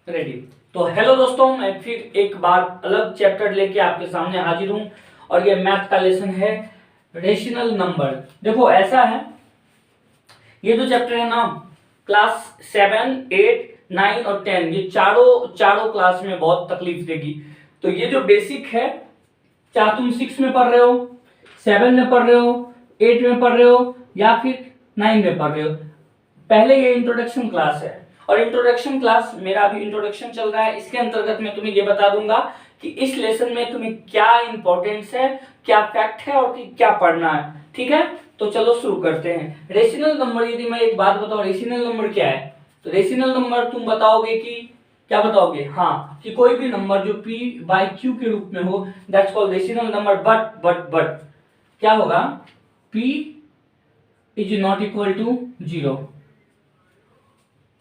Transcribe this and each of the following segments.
Ready. तो hello दोस्तों, मैं फिर एक बार अलग चैप्टर लेके आपके सामने हाजिर हूं और ये मैथ का लेसन है रेशनल नंबर। देखो ऐसा है, ये जो चैप्टर है ना, क्लास 7, 8, 9 और 10 ये चारों क्लास में बहुत तकलीफ देगी। तो ये जो बेसिक है, चाहे तुम 6 में पढ़ रहे हो, 7 में पढ़ रहे हो, 8 में पढ़ रहे हो या फिर 9 में पढ़ रहे हो, पहले ये इंट्रोडक्शन क्लास है। और इंट्रोडक्शन क्लास मेरा अभी इंट्रोडक्शन चल रहा है, इसके अंतर्गत मैं तुम्हें ये बता दूंगा कि इस लेसन में तुम्हें क्या इंपॉर्टेंस है, क्या फैक्ट है और क्या पढ़ना है। ठीक है, तो चलो शुरू करते हैं। रेशनल नंबर, यदि मैं एक बात बताऊं, रेशनल नंबर क्या है, तो रेशनल नंबर तुम बताओगे कि क्या बताओगे, हाँ, कि कोई भी नंबर जो p बाई q के रूप में हो, that's called rational number. But क्या होगा, p is not equal to 0।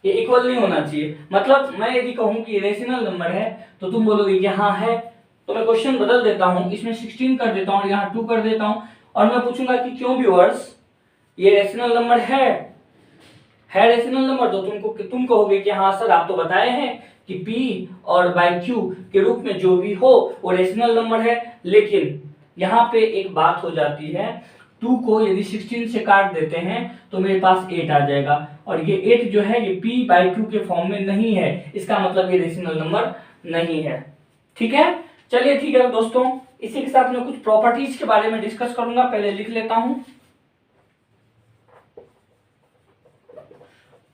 ये इक्वल नहीं होना चाहिए। मतलब मैं यदि कहूं कि रेशनल नंबर है तो तुम बोलोगे कि हाँ है, तो मैं क्वेश्चन बदल देता हूं, इसमें 16 कर देता हूं और यहाँ 2 कर देता हूं और मैं पूछूंगा कि क्यों व्यूअर्स ये रेशनल नंबर है रेशनल नंबर। तो तुम कहोगे कि हाँ सर, आप तो बताए हैं कि p और बाई q के रूप में जो भी हो वो रेशनल नंबर है। लेकिन यहाँ पे एक बात हो जाती है, 2 को यदि 16 से काट देते हैं तो मेरे पास 8 आ जाएगा और ये 8 जो है ये p बाई q के फॉर्म में नहीं है, इसका मतलब ये रेशनल नंबर नहीं है। ठीक है, चलिए ठीक है दोस्तों, इसी के साथ मैं कुछ प्रॉपर्टीज के बारे में डिस्कस करूंगा। पहले लिख लेता हूं,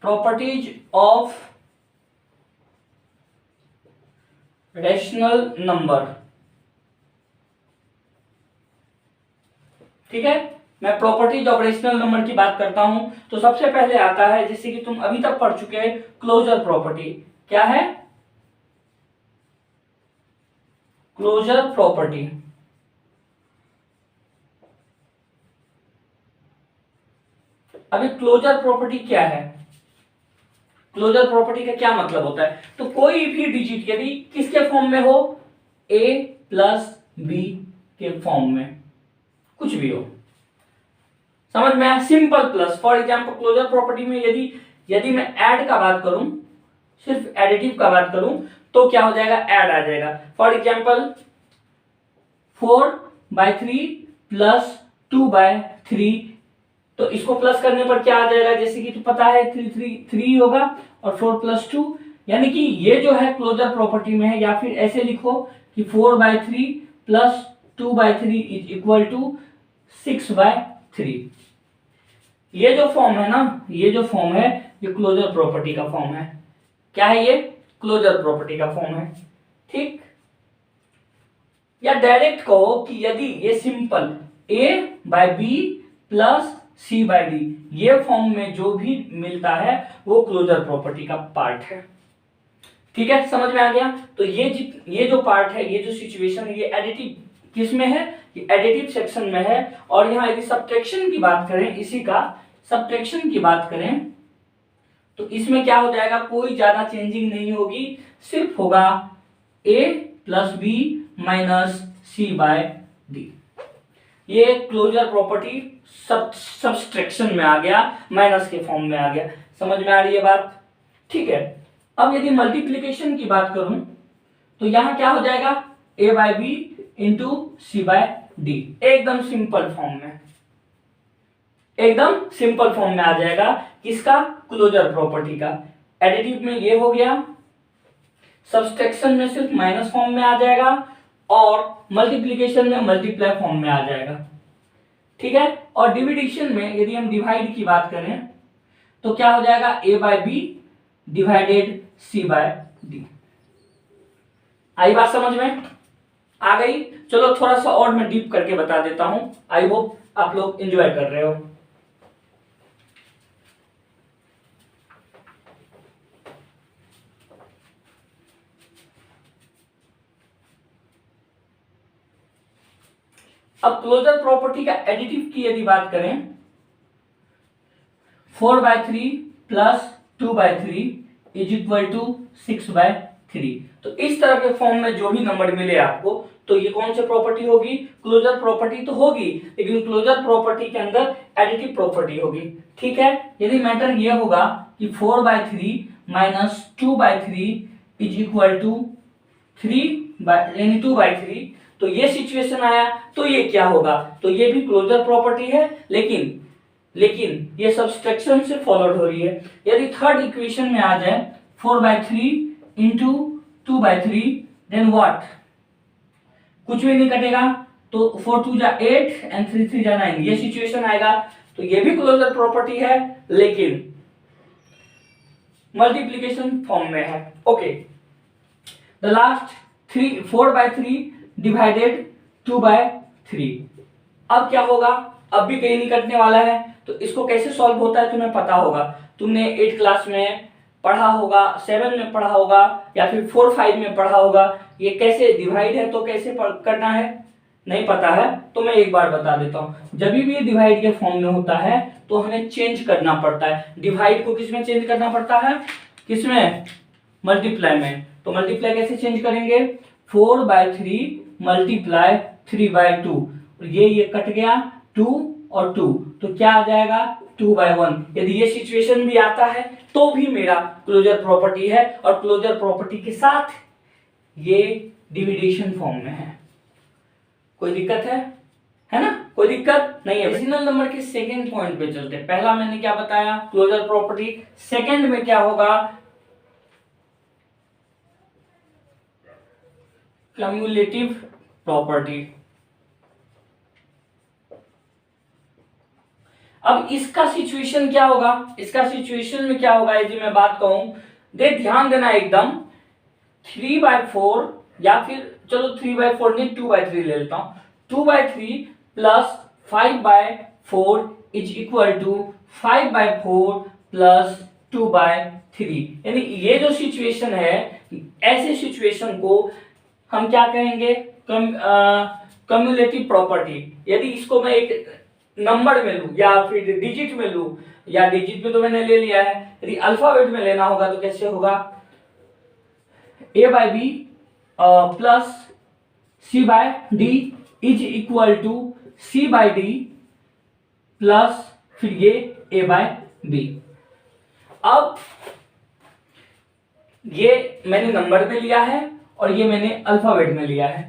प्रॉपर्टीज ऑफ रेशनल नंबर। ठीक है, मैं प्रॉपर्टीज ऑफ रेशनल नंबर की बात करता हूं तो सबसे पहले आता है, जैसे कि तुम अभी तक पढ़ चुके हैं, क्लोजर प्रॉपर्टी। क्या है, क्लोजर प्रॉपर्टी। अभी क्लोजर प्रॉपर्टी क्या है, क्लोजर प्रॉपर्टी का क्या मतलब होता है, तो कोई भी डिजिट यदि किसके फॉर्म में हो, a प्लस b के फॉर्म में, कुछ भी हो, समझ में आया, simple plus. For example closure property में यदि यदि मैं ऐड का बात करूं, सिर्फ एडिटिव का बात करूं, तो क्या हो जाएगा, ऐड आ जाएगा। फॉर एग्जाम्पल 4/3 प्लस 2/3, तो इसको प्लस करने पर क्या आ जाएगा, जैसे कि तो पता है 3 होगा और 4 प्लस 2, यानी कि ये जो है क्लोजर प्रॉपर्टी में है। या फिर ऐसे लिखो कि 4/3 प्लस 2/3 इज इक्वल टू 6/3। ये जो फॉर्म है ना, ये जो फॉर्म है ये क्लोजर प्रॉपर्टी का फॉर्म है। क्या है ये, क्लोजर प्रॉपर्टी का फॉर्म है। ठीक, या डायरेक्ट कहो कि यदि ये सिंपल a/b प्लस c/d, ये फॉर्म में जो भी मिलता है वो क्लोजर प्रॉपर्टी का पार्ट है। ठीक है, समझ में आ गया। तो ये जो पार्ट है, ये जो सिचुएशन है, ये एडिटिव किस में है, ये एडिटिव सेक्शन में है। और यहाँ यदि सब्ट्रैक्शन की बात करें, इसी का सब्ट्रैक्शन की बात करें, तो इसमें क्या हो जाएगा, कोई ज्यादा चेंजिंग नहीं होगी, सिर्फ होगा a plus B minus c/d। ये क्लोजर प्रॉपर्टी सब्ट्रैक्शन में आ गया, माइनस के फॉर्म में आ गया। समझ में आ रही है बात। ठीक है, अब यदि मल्टीप्लिकेशन की बात करूं तो यहां क्या हो जाएगा, a/b इंटू c/d, एकदम सिंपल फॉर्म में, एकदम सिंपल फॉर्म में आ जाएगा। किसका, क्लोजर प्रॉपर्टी का। एडिटिव में ये हो गया, सब्ट्रैक्शन में सिर्फ माइनस फॉर्म में आ जाएगा और मल्टीप्लिकेशन में मल्टीप्लाई फॉर्म में आ जाएगा। ठीक है, और डिविडेशन में यदि हम डिवाइड की बात करें तो क्या हो जाएगा, a/b डिवाइडेड c/d। आई बात समझ में आ गई। चलो थोड़ा सा और मैं डीप करके बता देता हूं, आई होप आप लोग एंजॉय कर रहे हो। अब क्लोजर प्रॉपर्टी का एडिटिव की यदि बात करें, 4/3 प्लस 2/3 इज इक्वल टू 6/3। तो इस तरह के फॉर्म में जो भी नंबर मिले आपको, तो ये कौन सी प्रॉपर्टी होगी, क्लोजर प्रॉपर्टी तो होगी, लेकिन क्लोजर प्रॉपर्टी के अंदर एडिटिव प्रॉपर्टी होगी। ठीक है, यदि मैटर ये होगा कि 4/3 माइनस 2/3 इज इक्वल टू 2/3, तो ये सिचुएशन आया, तो ये क्या होगा, तो ये भी क्लोजर प्रॉपर्टी है, लेकिन ये सब्सट्रैक्शन से फॉलोड हो रही है। यदि थर्ड इक्वेशन में आ जाए 4/3 इंटू 2/3, देन व्हाट, कुछ भी नहीं कटेगा, तो 4 2 जा 8 एंड 3 3 जा 9, ये सिचुएशन आएगा, तो ये भी क्लोजर प्रॉपर्टी है, लेकिन मल्टीप्लिकेशन फॉर्म में है। ओके, द लास्ट 4/3 डिवाइडेड 2/3, अब क्या होगा, अब भी कहीं नहीं कटने वाला है, तो इसको कैसे सॉल्व होता है तुम्हें पता होगा, तुमने 8 क्लास में पढ़ा होगा, 7 में पढ़ा होगा, या फिर 4 5 में पढ़ा होगा, ये कैसे डिवाइड है तो कैसे करना है, नहीं पता है तो मैं एक बार बता देता हूं। जब भी ये डिवाइड के फॉर्म में होता है तो हमें चेंज करना पड़ता है, डिवाइड को किस में चेंज करना पड़ता है, किसमें, मल्टीप्लाई में। तो मल्टीप्लाई कैसे चेंज करेंगे, 4/3 मल्टीप्लाई 3/2, ये कट गया 2 और 2, तो क्या आ जाएगा 2/1। यदि ये सिचुएशन भी आता है तो भी मेरा क्लोजर प्रॉपर्टी है, और क्लोजर प्रॉपर्टी के साथ ये डिविडेशन फॉर्म में है। कोई दिक्कत है ना, कोई दिक्कत नहीं है। रेशनल नंबर के सेकंड पॉइंट पे चलते हैं। पहला मैंने क्या बताया, क्लोजर प्रॉपर्टी, सेकंड में क्या होगा, कम्युलेटिव प्रॉपर्टी। अब इसका सिचुएशन क्या होगा, इसका सिचुएशन में क्या होगा, यदि मैं बात कहूं, ध्यान देना एकदम, 3/4 या फिर चलो 3/4 नहीं 2/3 ले लेता हूं, 2/3 plus 5/4 is equal to 5/4 plus 2/3। यानी ये जो सिचुएशन है, ऐसे सिचुएशन को हम क्या कहेंगे, कम्युलेटिव प्रॉपर्टी। यदि इसको मैं एक नंबर में लूं या फिर डिजिट में लूं, या डिजिट में तो मैंने ले लिया है, यदि अल्फाबेट में लेना होगा तो कैसे होगा, a/b plus c/d is equal to c/d plus फिर ये a/b। अब ये मैंने नंबर में लिया है और ये मैंने अल्फाबेट में लिया है,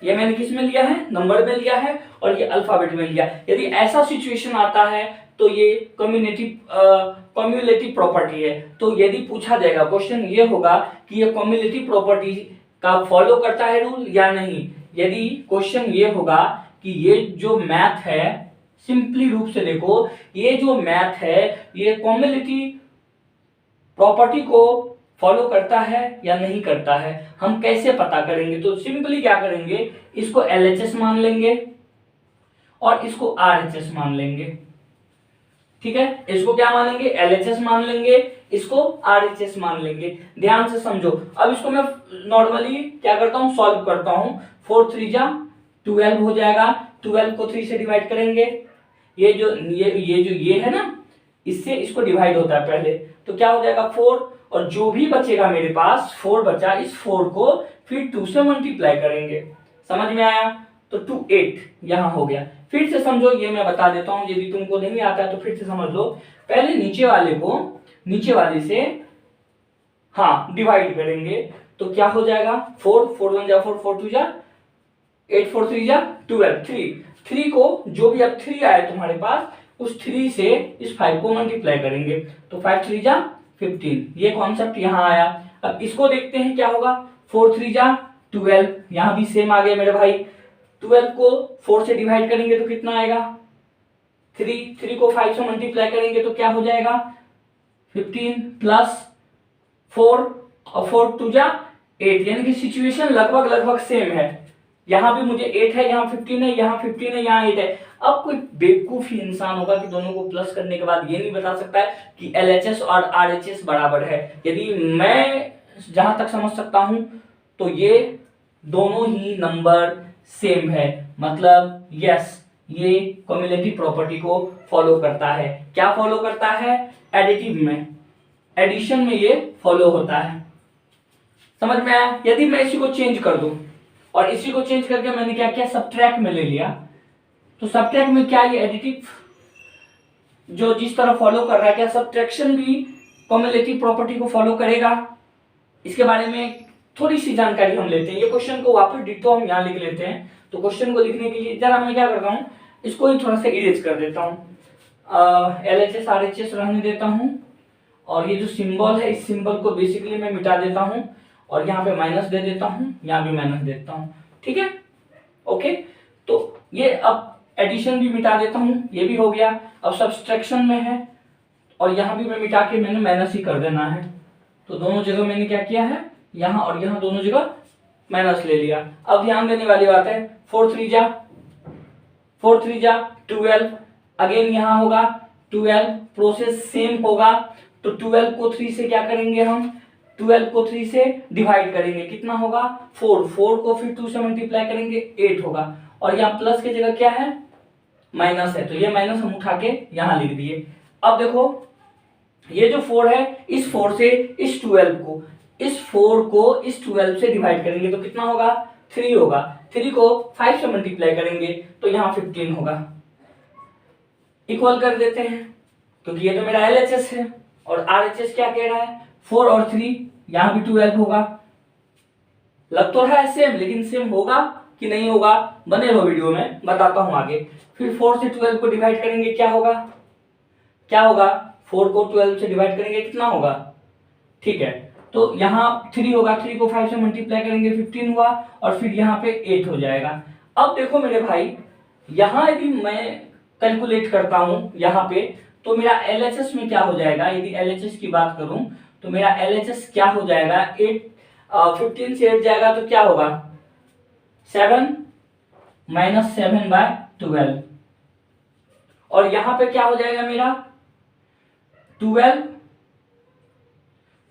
ये मैंने किस में लिया है, नंबर में लिया है, और ये अल्फाबेट में लिया है। यदि ऐसा सिचुएशन आता है तो ये कम्युलेटिव प्रॉपर्टी है। तो यदि पूछा जाएगा, क्वेश्चन ये होगा कि ये कम्युलेटिव प्रॉपर्टी का फॉलो करता है रूल या नहीं। यदि क्वेश्चन ये होगा कि ये जो मैथ है, सिंपली रूप से देखो, ये जो मैथ है ये कम्युलेटिव प्रॉपर्टी को फॉलो करता है या नहीं करता है, हम कैसे पता करेंगे, तो सिंपली क्या करेंगे, इसको LHS मान लेंगे और इसको RHS मान लेंगे। ठीक है, इसको क्या मानेंगे, LHS मान लेंगे, इसको RHS मान लेंगे। ध्यान से समझो। अब इसको मैं नॉर्मली क्या करता हूं, सॉल्व करता हूं। 4 3 जा 12 हो जाएगा, 12 को 3 से डिवाइड करेंगे, ये है ना, इससे इसको डिवाइड होता है पहले, तो क्या हो जाएगा 4, और जो भी बचेगा मेरे पास 4 बचा, इस 4 को फिर 2 से मल्टीप्लाई करेंगे। समझ में आया, तो 2 8 यहां हो गया। फिर से समझो, ये मैं बता देता हूं, यदि तुमको नहीं आता है तो फिर से समझ लो। पहले नीचे वाले को नीचे वाले से डिवाइड करेंगे, तो क्या हो जाएगा 4 4 1 जा 4 4 2 जा 8 4 3 जा 12 3 को जो भी अब 3 आए तुम्हारे पास, उस 3 से इस 5 को मल्टीप्लाई करेंगे, तो 5 3 जा 15। ये कॉन्सेप्ट यहां आया। अब इसको देखते हैं क्या होगा, 4 3 जा 12, यहां भी सेम आ गया मेरे भाई। 12 को 4 से डिवाइड करेंगे तो कितना आएगा, 3 को 5 से मल्टीप्लाई करेंगे तो क्या हो जाएगा 15 प्लस 4 और 4 2 जा 8। यानी कि सिचुएशन लगभग सेम है। यहां भी मुझे 8 है, यहाँ 15 है, यहाँ 15 है, यहाँ 8 है। अब कोई बेवकूफी इंसान होगा कि दोनों को प्लस करने के बाद ये नहीं बता सकता है कि LHS और RHS बराबर है। यदि मैं जहां तक समझ सकता हूं तो ये दोनों ही नंबर सेम है, मतलब यस, ये कम्युलेटिव प्रॉपर्टी को फॉलो करता है। क्या फॉलो करता है, एडिटिव में, एडिशन में ये फॉलो होता है। समझ में आया। यदि मैं इसी को चेंज कर दूं, और इसी को चेंज करके मैंने क्या किया, सब्ट्रैक्ट में ले लिया, तो सब्ट्रैक्ट में क्या, ये एडिटिव जो जिस तरह फॉलो कर रहा है, क्या सब्ट्रैक्शन भी कम्युलेटिव प्रॉपर्टी को फॉलो करेगा, इसके बारे में थोड़ी सी जानकारी हम लेते हैं। ये क्वेश्चन को वापस डिटो हम यहाँ लिख लेते हैं। तो क्वेश्चन को लिखने के लिए जरा मैं क्या करता हूँ, इसको ही थोड़ा सा इरेज कर देता हूँ, LHS RHS रहने देता हूँ, और ये जो सिंबल है इस सिंबल को बेसिकली मैं मिटा देता हूँ, और यहाँ पे माइनस दे देता हूँ, यहाँ भी माइनस देता हूँ। ठीक है, ओके। तो ये अब एडिशन भी मिटा देता हूँ, ये भी हो गया। अब सब्सट्रैक्शन में है, और यहाँ भी मैं मिटा के मैंने माइनस ही कर देना है। तो दोनों जगह मैंने क्या किया है, यहाँ और यहाँ दोनों जगह माइनस ले लिया। अब ध्यान देने वाली बात है, 4 3 जा 12, अगेन यहाँ होगा 12, प्रोसेस सेम होगा। तो 12 को 3 से क्या करेंगे हम, 12 को 3 से डिवाइड करेंगे, कितना होगा 4, 4 को फिर 2 से मल्टीप्लाई करेंगे 8 होगा, और यहाँ प्लस की जगह क्या है, माइनस है, तो ये माइनस हम उठा के यहाँ लिख दिए। अब देखो ये जो 4 है, इस 4 से इस 12 को, इस 4 को इस 12 से डिवाइड करेंगे तो कितना होगा, 3 होगा। 3 को 5 से मल्टीप्लाई करेंगे तो यहाँ 15 होगा। इक्वल कर देते हैं, क्योंकि ये तो मेरा LHS है और RHS क्या कह रहा है, 4 और 3, यहाँ भी 12 होगा। लग तो रहा है सेम, लेकिन सेम होगा कि नहीं होगा, बने रहो वीडियो में, बताता हूं आगे। फिर 4 से 12 को डिवाइड करेंगे, क्या होगा, 4 को 12 से डिवाइड करेंगे कितना होगा, ठीक है। तो यहाँ 3 होगा, 3 को 5 से मल्टीप्लाई करेंगे 15 हुआ, और फिर यहाँ पे 8 हो जाएगा। अब देखो मेरे भाई, यहाँ यदि मैं कैलकुलेट करता हूँ यहाँ पे, तो मेरा LHS में क्या हो जाएगा, यदि LHS की बात करूं तो मेरा LHS क्या हो जाएगा, 15 से 8 जाएगा तो क्या होगा, 7 माइनस 7/12, और यहां पे क्या हो जाएगा मेरा 12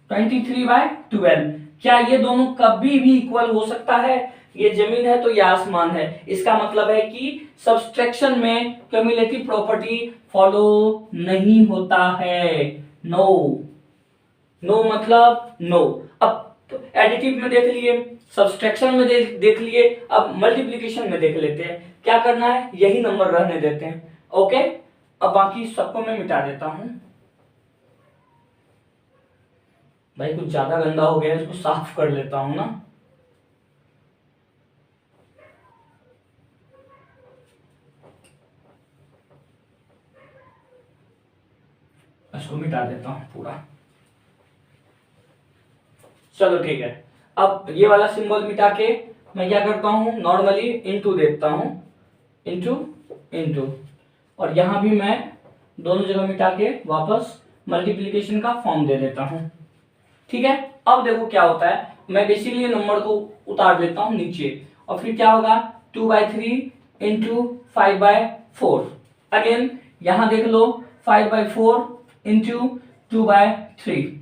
23/12। क्या ये दोनों कभी भी इक्वल हो सकता है, ये जमीन है तो ये आसमान है। इसका मतलब है कि सब्सट्रैक्शन में क्यूमुलेटिव प्रॉपर्टी फॉलो नहीं होता है। नो, नो मतलब नो। अब तो एडिटिव में देख लिए, सब्सट्रैक्शन में देख लिए, अब मल्टीप्लिकेशन में देख लेते हैं। क्या करना है, यही नंबर रहने देते हैं, ओके। अब बाकी सबको मैं मिटा देता हूं। भाई कुछ ज्यादा गंदा हो गया है, इसको साफ कर लेता हूं ना। इसको मिटा देता हूं पूरा, चलो ठीक है। अब ये वाला सिंबल मिटा के मैं क्या करता हूं, नॉर्मली इनटू देता हूं, इनटू, और यहां भी मैं दोनों जगह मिटा के वापस मल्टीप्लिकेशन का फॉर्म दे देता हूं, ठीक है। अब देखो क्या होता है, मैं बेसिकली नंबर को उतार देता हूं नीचे, और फिर क्या होगा 2/3 इंटू 5/4। अगेन यहां देख लो 5/4 इंटू 2/3।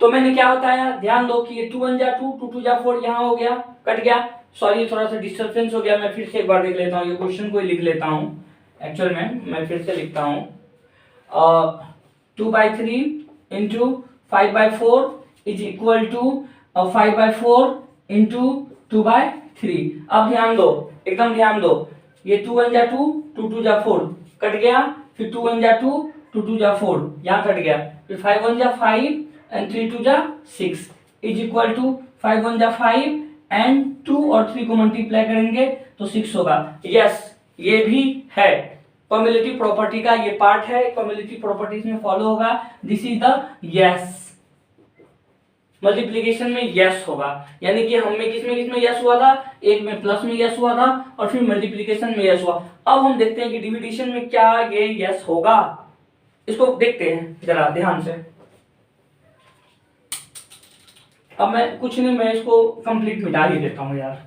तो मैंने क्या बताया, ध्यान दो कि ये 2 1 जा 2, 2 2 जा 4, यहाँ हो गया, कट गया। सॉरी थोड़ा सा डिस्टर्बेंस हो गया, मैं फिर से एक बार देख लेता हूँ, ये क्वेश्चन को ही लिख लेता हूँ। एक्चुअल में मैं फिर से लिखता हूँ, 2/3 into 5/4 is equal to 5/4 into 2/3। अब ध्यान दो, एकदम ध्यान दो, ये 2 1 जा 2, 2 2 जा 4, कट गया। फिर 2 1 जा 2, 2 2 जा 4, यहाँ कट गया। फिर 5 1 जा 5 एंड 3 2 जा 6 इज इक्वल टू 5 1 जा 5 एंड 2 और 3 को मल्टीप्लाई करेंगे तो 6 होगा। यस, ये भी है क्यूमुलेटिव प्रॉपर्टी का ये पार्ट है, क्यूमुलेटिव प्रॉपर्टीज में फॉलो होगा। This is the yes, multiplication में यस होगा, यानी कि हमें किसमें यस हुआ था, एक में प्लस में यस हुआ था और फिर मल्टीप्लिकेशन में यस हुआ। अब हम देखते हैं कि डिविडेशन में क्या ये यस होगा, इसको देखते हैं जरा ध्यान से। अब मैं कुछ नहीं, मैं इसको कंप्लीट मिटा ही देता हूं यार।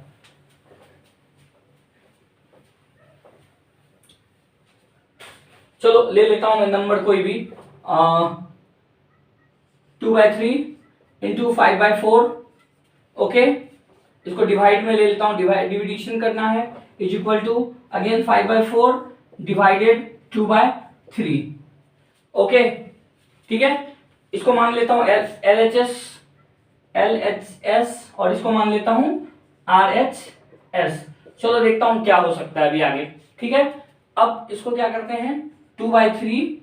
चलो ले लेता हूं मैं नंबर कोई भी, 2/3 इंटू 5/4, ओके। इसको डिवाइड में ले लेता हूं, डिविडेशन करना है, is equal to again 5/4 divided 2/3, okay, ठीक है। इसको मान लेता हूं LHS और इसको मान लेता हूं RHS। चलो देखता हूं क्या हो सकता है अभी आगे, ठीक है। अब इसको क्या करते हैं, 2/3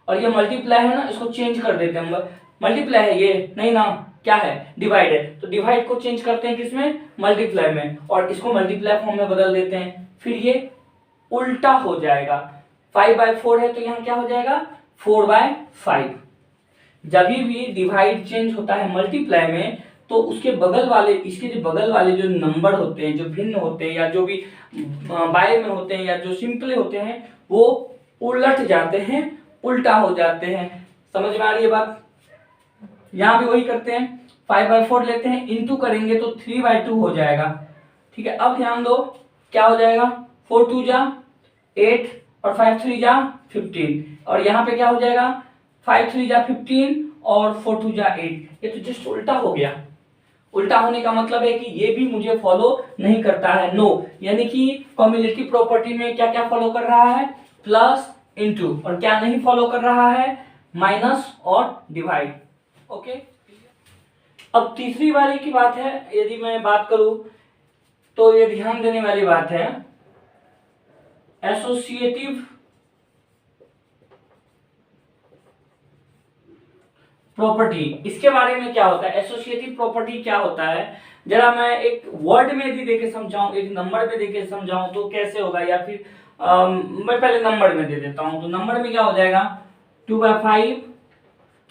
और ये मल्टीप्लाई है ना, इसको चेंज कर देते हैं। मल्टीप्लाई है ये, नहीं ना, क्या है, डिवाइड है, तो डिवाइड को चेंज करते हैं किसमें, मल्टीप्लाई में, और इसको मल्टीप्लाई फॉर्म में बदल देते हैं, फिर ये उल्टा हो जाएगा। 5/4 है तो यहाँ क्या हो जाएगा, 4/5। जब भी डिवाइड चेंज होता है मल्टीप्लाई में, तो उसके बगल वाले, इसके जो बगल वाले जो नंबर होते हैं, जो भिन्न होते हैं या जो भी बाय में होते हैं या जो सिंपल होते हैं, वो उलट जाते हैं, उल्टा हो जाते हैं। समझ में आ रही है बात? यहाँ भी वही करते हैं, 5/4 लेते हैं, इंटू करेंगे तो 3/2 हो जाएगा। ठीक है, अब ध्यान दो क्या हो जाएगा, 4 2 जा 8 और 5 3 जा 15, और यहाँ पे क्या हो जाएगा, 5 3 जा 15 और 4 2 जा 8। ये तो जस्ट उल्टा हो गया। उल्टा होने का मतलब है कि ये भी मुझे फॉलो नहीं करता है, नो। यानी कि कम्युलेटिव प्रॉपर्टी में क्या क्या फॉलो कर रहा है, प्लस इंटू, और क्या नहीं फॉलो कर रहा है, माइनस और डिवाइड। ओके, अब तीसरी वाली की बात है, यदि मैं बात करूं तो ये ध्यान देने वाली बात है, एसोसिएटिव प्रॉपर्टी। इसके बारे में क्या होता है, एसोसिएटिव प्रॉपर्टी क्या होता है, जरा मैं एक वर्ड में यदि देके समझाऊं, एक नंबर में देके समझाऊं तो कैसे होगा, या फिर मैं पहले नंबर में दे देता हूं। तो नंबर में क्या हो जाएगा, 2/5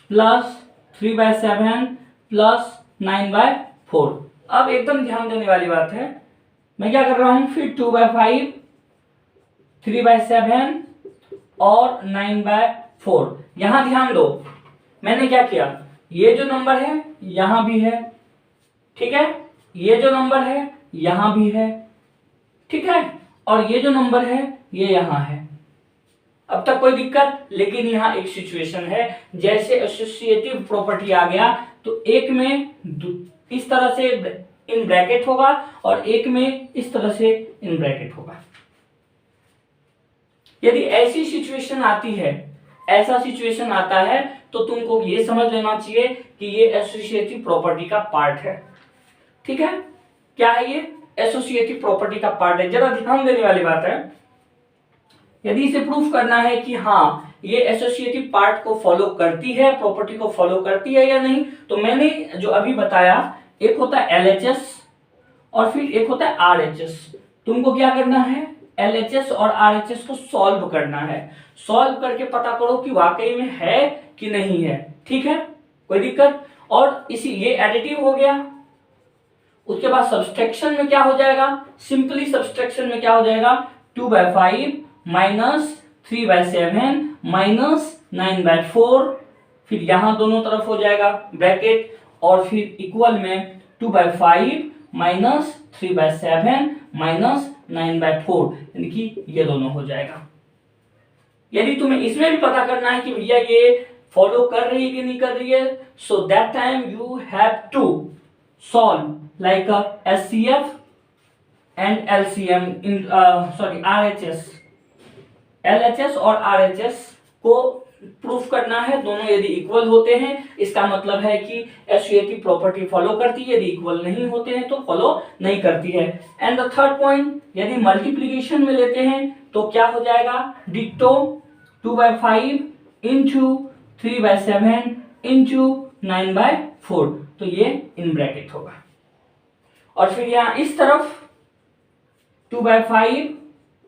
प्लस 3/7 प्लस 9/4। अब एकदम ध्यान देने वाली बात है, मैं क्या कर रहा हूं, फिर 2/5 3/7 और 9/4। यहां ध्यान दो, मैंने क्या किया, ये जो नंबर है यहां भी है, ठीक है, ये जो नंबर है यहां भी है, ठीक है, और ये जो नंबर है ये यहां है। अब तक कोई दिक्कत? लेकिन यहाँ एक सिचुएशन है, जैसे एसोसिएटिव प्रॉपर्टी आ गया तो एक में इस तरह से इन ब्रैकेट होगा और एक में इस तरह से इन ब्रैकेट होगा। यदि ऐसी सिचुएशन आती है, ऐसा सिचुएशन आता है, तो तुमको ये समझ लेना चाहिए कि ये एसोसिएटिव प्रॉपर्टी का पार्ट है। ठीक है, क्या है ये, एसोसिएटिव प्रॉपर्टी का पार्ट है। जरा ध्यान देने वाली बात है, यदि इसे प्रूफ करना है कि हाँ ये एसोसिएटिव पार्ट को फॉलो करती है, प्रॉपर्टी को फॉलो करती है या नहीं, तो मैंने जो अभी बताया, एक होता है LHS और फिर एक होता है RHS। तुमको क्या करना है, LHS और RHS को सॉल्व करना है। सॉल्व करके पता करो कि वाकई में है कि नहीं है। ठीक है, कोई दिक्कत? और इसी ये एडिटिव हो गया। उसके बाद सब्सट्रैक्शन में क्या हो जाएगा, सिंपली सब्सट्रैक्शन में क्या हो जाएगा, 2/5 माइनस 3/7 माइनस 9/4, फिर यहां दोनों तरफ हो जाएगा ब्रैकेट, और फिर इक्वल में 2/5 माइनस 3/7 माइनस 9/4, यानी कि ये दोनों हो जाएगा। यदि तुम्हें इसमें भी पता करना है कि भैया ये फॉलो कर रही है कि नहीं कर रही है, so that time you have to solve like SCF and LCM in RHS। LHS और RHS को प्रूफ करना है, दोनों यदि इक्वल होते हैं इसका मतलब है कि एसोसिएटिव प्रॉपर्टी फॉलो करती है, यदि इक्वल नहीं होते हैं तो फॉलो नहीं करती है। एंड द थर्ड पॉइंट, यदि मल्टीप्लिकेशन में लेते हैं तो क्या हो जाएगा, डिक्टो 2/5 इंटू 3/7 इंटू 9/4, तो ये इन ब्रैकेट होगा। और फिर यहां इस तरफ 2/5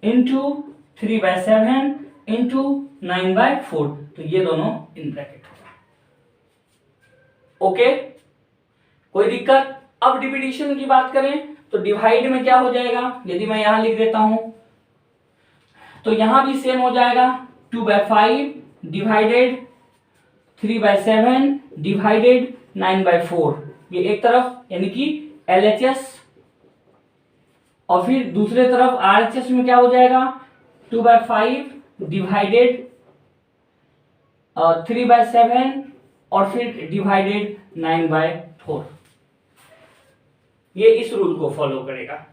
इंटू 3/7 इंटू 9/4, तो ये दोनों इन ब्रैकेट होगा। ओके, कोई दिक्कत? अब डिविडेशन की बात करें तो डिवाइड में क्या हो जाएगा, यदि मैं यहां लिख देता हूं तो यहां भी सेम हो जाएगा, 2/5 डिवाइडेड 3/7 डिवाइडेड 9/4, ये एक तरफ यानी कि LHS, और फिर दूसरे तरफ RHS में क्या हो जाएगा, 2/5 डिवाइडेड 3/7 और फिर डिवाइडेड 9/4। ये इस रूल को फॉलो करेगा।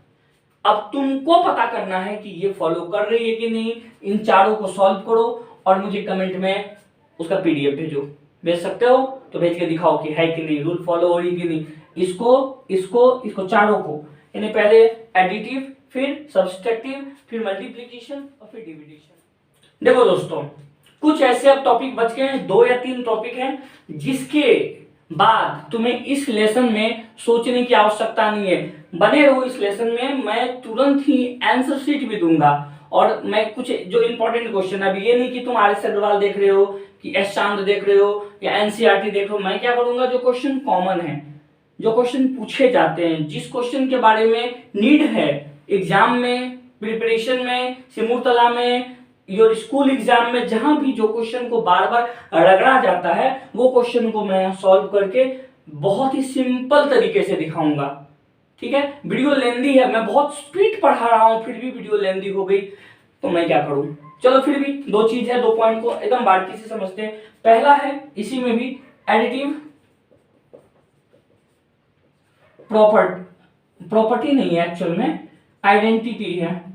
अब तुमको पता करना है कि ये फॉलो कर रही है कि नहीं। इन चारों को सॉल्व करो और मुझे कमेंट में उसका PDF भेजो। भेज सकते हो तो भेज के दिखाओ कि है कि नहीं, रूल फॉलो हो रही कि नहीं। इसको चारों को, यानी पहले एडिटिव, फिर सब्सट्रैक्टिव, फिर मल्टीप्लिकेशन और फिर डिविडेशन। देखो दोस्तों, कुछ ऐसे अब टॉपिक बच गए हैं, 2 या 3 टॉपिक हैं जिसके बाद तुम्हें इस लेसन में सोचने की आवश्यकता नहीं है। बने रहो इस लेसन में, मैं तुरंत ही आंसर शीट भी दूंगा और मैं कुछ जो इंपॉर्टेंट क्वेश्चन, अभी ये नहीं कि तुम आर एस अग्रवाल देख रहे हो कि एस चांद देख रहे हो या एनसीईआरटी देख रहे हो, मैं क्या करूंगा, जो क्वेश्चन कॉमन है, जो क्वेश्चन पूछे जाते हैं, जिस क्वेश्चन के बारे में नीड है एग्जाम में, प्रिपरेशन में, सिमुलतला में, योर स्कूल एग्जाम में, जहां भी जो क्वेश्चन को बार बार रगड़ा जाता है वो क्वेश्चन को मैं सॉल्व करके बहुत ही सिंपल तरीके से दिखाऊंगा। ठीक है, वीडियो लेंदी है, मैं बहुत स्पीड पढ़ा रहा हूं फिर भी वीडियो लेंदी हो गई तो मैं क्या करूं। चलो फिर भी 2 चीज है, 2 पॉइंट को एकदम बारीकी से समझते हैं। पहला है इसी में भी एडिटिव प्रॉपर्टी नहीं है, एक्चुअल में आइडेंटिटी है।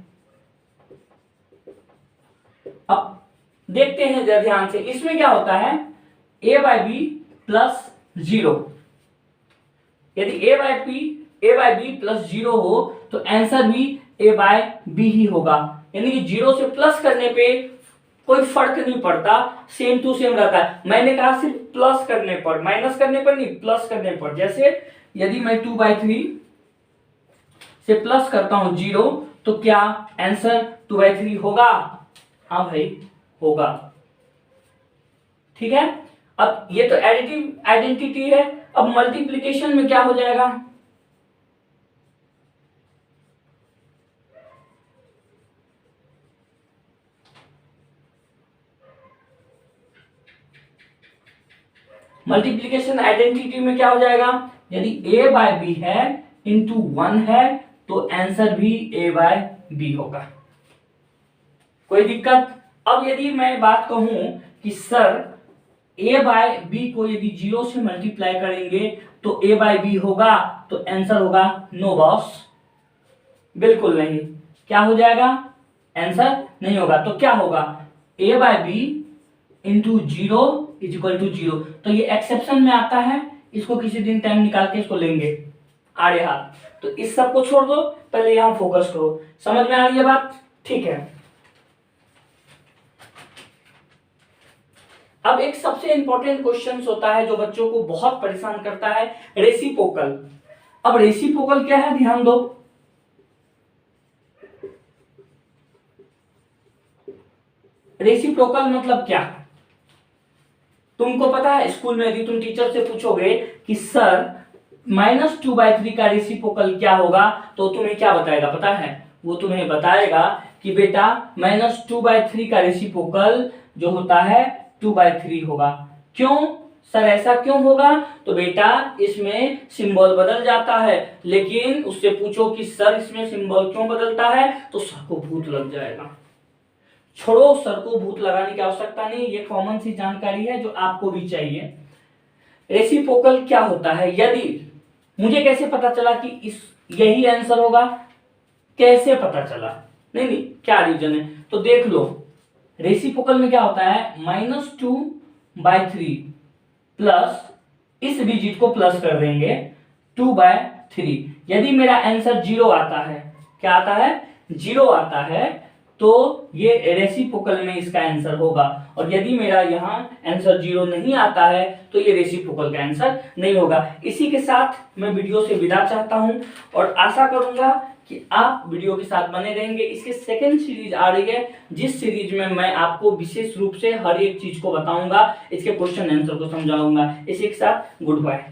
अब देखते हैं जरा ध्यान से, इसमें क्या होता है a बाई बी प्लस 0। यदि a बाई बी प्लस 0 हो तो आंसर भी a बाई बी ही होगा, यानी कि 0 से प्लस करने पे कोई फर्क नहीं पड़ता, सेम टू सेम रहता है। मैंने कहा सिर्फ प्लस करने पर, माइनस करने पर नहीं, प्लस करने पर। जैसे यदि मैं 2/3 से प्लस करता हूं 0 तो क्या आंसर 2/3 होगा? हाँ भाई होगा। ठीक है, अब ये तो एडिटिव आइडेंटिटी है। अब मल्टीप्लिकेशन में क्या हो जाएगा, मल्टीप्लिकेशन आइडेंटिटी में क्या हो जाएगा, यदि a बाय बी है इंटू 1 है तो आंसर भी a बाय बी होगा। कोई दिक्कत? अब यदि मैं बात कहूं कि सर a बाय बी को यदि 0 से मल्टीप्लाई करेंगे तो a बाय बी होगा, तो आंसर होगा नो बॉस, बिल्कुल नहीं। क्या हो जाएगा, आंसर नहीं होगा। तो क्या होगा, a by b into 0 is equal to 0। तो ये एक्सेप्शन में आता है, इसको किसी दिन टाइम निकाल के इसको लेंगे आड़े हाथ। तो इस सब को छोड़ दो, पहले यहां फोकस करो। समझ में आ रही है बात? ठीक है। अब एक सबसे इंपॉर्टेंट क्वेश्चन होता है जो बच्चों को बहुत परेशान करता है, रेसिप्रोकल। अब रेसिप्रोकल क्या है, ध्यान दो। रेसिप्रोकल मतलब क्या, तुमको पता है? स्कूल में यदि तुम टीचर से पूछोगे कि सर -2/3 का रेसिप्रोकल क्या होगा, तो तुम्हें क्या बताएगा पता है? वो तुम्हें बताएगा कि बेटा -2/3 का रेसिप्रोकल जो होता है 2/3 होगा। क्यों सर, ऐसा क्यों होगा? तो बेटा इसमें सिंबल बदल जाता है। लेकिन उससे पूछो कि सर इसमें सिंबल क्यों बदलता है, तो सर को भूत लग जाएगा। छोड़ो, सर को भूत लगाने की आवश्यकता नहीं, ये कॉमन सी जानकारी है जो आपको भी चाहिए। रेसिप्रोकल क्या होता है, यदि मुझे कैसे पता चला कि इस यही आंसर होगा, कैसे पता चला? नहीं, क्या रीजन है तो देख लो। रेसिप्रोकल में क्या होता है, -2/3 प्लस इस डिजिट को प्लस कर देंगे 2/3। यदि मेरा आंसर 0 आता है, क्या आता है, 0 आता है, तो ये रेसिप्रोकल में इसका आंसर होगा। और यदि मेरा यहाँ आंसर 0 नहीं आता है तो ये रेसिप्रोकल का आंसर नहीं होगा। इसी के साथ मैं वीडियो से विदा चाहता हूं और आशा करूंगा कि आप वीडियो के साथ बने रहेंगे। इसके सेकंड सीरीज आ रही है, जिस सीरीज में मैं आपको विशेष रूप से हर एक चीज को बताऊंगा, इसके क्वेश्चन आंसर को समझाऊंगा। इसी के साथ गुड बाय।